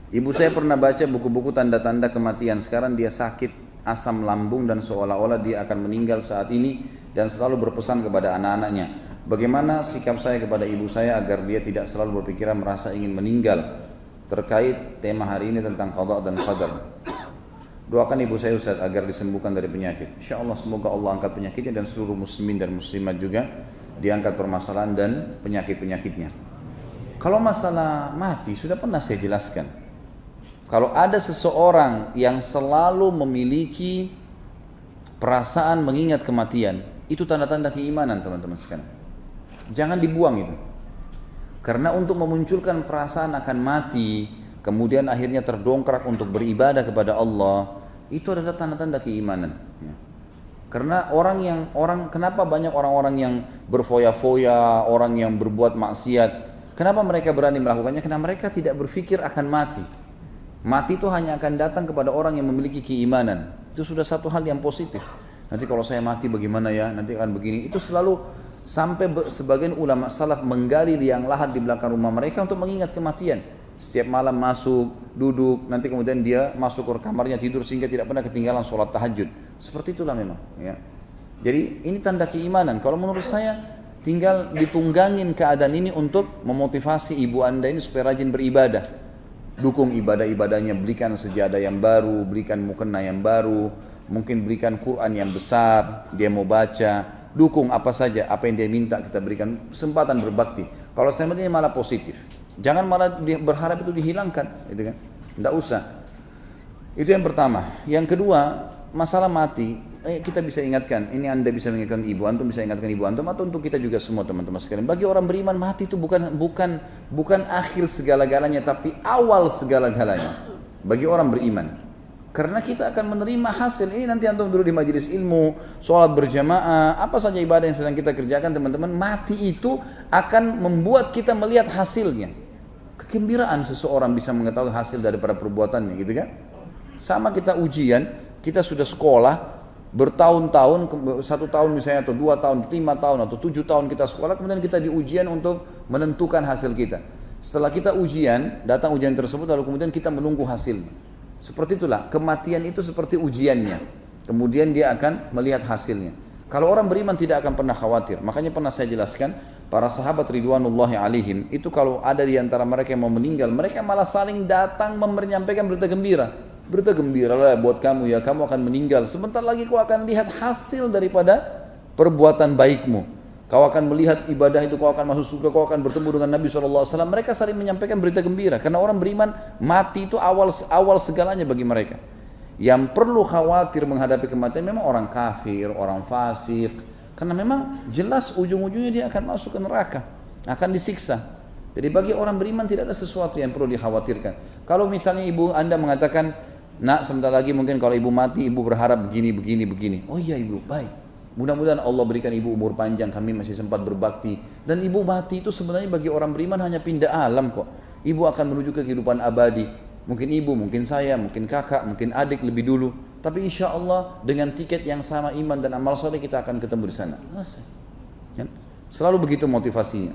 Ibu saya pernah baca buku-buku tanda-tanda kematian. Sekarang dia sakit asam lambung dan seolah-olah dia akan meninggal saat ini dan selalu berpesan kepada anak-anaknya. Bagaimana sikap saya kepada ibu saya agar dia tidak selalu berpikiran merasa ingin meninggal terkait tema hari ini tentang qada dan qadar. Doakan ibu saya Ustaz agar disembuhkan dari penyakit. InsyaAllah semoga Allah angkat penyakitnya dan seluruh muslimin dan muslimat juga diangkat permasalahan dan penyakit-penyakitnya. Kalau masalah mati sudah pernah saya jelaskan. Kalau ada seseorang yang selalu memiliki perasaan mengingat kematian, itu tanda-tanda keimanan teman-teman sekalian. Jangan dibuang itu. Karena untuk memunculkan perasaan akan mati, kemudian akhirnya terdongkrak untuk beribadah kepada Allah, itu adalah tanda-tanda keimanan. Karena kenapa banyak orang-orang yang berfoya-foya, orang yang berbuat maksiat, kenapa mereka berani melakukannya? Karena mereka tidak berpikir akan mati. Mati itu hanya akan datang kepada orang yang memiliki keimanan. Itu sudah satu hal yang positif. Nanti kalau saya mati bagaimana ya? Nanti akan begini. Itu selalu sampai sebagian ulama salaf menggali liang lahat di belakang rumah mereka untuk mengingat kematian. Setiap malam masuk, duduk, nanti kemudian dia masuk ke kamarnya tidur sehingga tidak pernah ketinggalan sholat tahajud. Seperti itulah memang. Ya. Jadi ini tanda keimanan. Kalau menurut saya tinggal ditunggangin keadaan ini untuk memotivasi ibu anda ini supaya rajin beribadah. Dukung ibadah-ibadahnya, belikan sejadah yang baru, belikan mukena yang baru, mungkin berikan Quran yang besar, dia mau baca, dukung apa saja, apa yang dia minta kita berikan, kesempatan berbakti. Kalau saya ini malah positif, jangan malah berharap itu dihilangkan, gitu kan? Tidak usah. Itu yang pertama. Yang kedua, masalah mati. Kita bisa ingatkan, ini anda bisa mengingatkan ibu antum, bisa ingatkan ibu antum, atau untuk kita juga semua teman-teman sekalian. Bagi orang beriman mati itu bukan akhir segala-galanya, tapi awal segala-galanya. Bagi orang beriman, karena kita akan menerima hasil ini nanti antum dulu di majelis ilmu, sholat berjamaah, apa saja ibadah yang sedang kita kerjakan teman-teman. Mati itu akan membuat kita melihat hasilnya. Kegembiraan seseorang bisa mengetahui hasil daripada perbuatannya, gitu kan? Sama kita ujian, kita sudah sekolah bertahun-tahun, 1 tahun misalnya, atau 2 tahun, 5 tahun, atau 7 tahun kita sekolah, kemudian kita di ujian untuk menentukan hasil kita. Setelah kita ujian, datang ujian tersebut, lalu kemudian kita menunggu hasilnya. Seperti itulah, kematian itu seperti ujiannya. Kemudian dia akan melihat hasilnya. Kalau orang beriman tidak akan pernah khawatir. Makanya pernah saya jelaskan, para sahabat ridwanullahi alaihim, itu kalau ada di antara mereka yang mau meninggal, mereka malah saling datang menyampaikan berita gembira. Berita gembira lah buat kamu ya, kamu akan meninggal. Sebentar lagi kau akan lihat hasil daripada perbuatan baikmu. Kau akan melihat ibadah itu, kau akan masuk surga, kau akan bertemu dengan Nabi SAW. Mereka saling menyampaikan berita gembira. Karena orang beriman, mati itu awal segalanya bagi mereka. Yang perlu khawatir menghadapi kematian memang orang kafir, orang fasik. Karena memang jelas ujung-ujungnya dia akan masuk ke neraka, akan disiksa. Jadi bagi orang beriman tidak ada sesuatu yang perlu dikhawatirkan. Kalau misalnya ibu anda mengatakan, nak sebentar lagi mungkin kalau ibu mati, ibu berharap begini. Oh iya ibu, baik. Mudah-mudahan Allah berikan ibu umur panjang, kami masih sempat berbakti. Dan ibu mati itu sebenarnya bagi orang beriman hanya pindah alam kok. Ibu akan menuju ke kehidupan abadi. Mungkin ibu, mungkin saya, mungkin kakak, mungkin adik lebih dulu. Tapi insya Allah dengan tiket yang sama iman dan amal soleh kita akan ketemu di sana. Selesai. Selalu begitu motivasinya.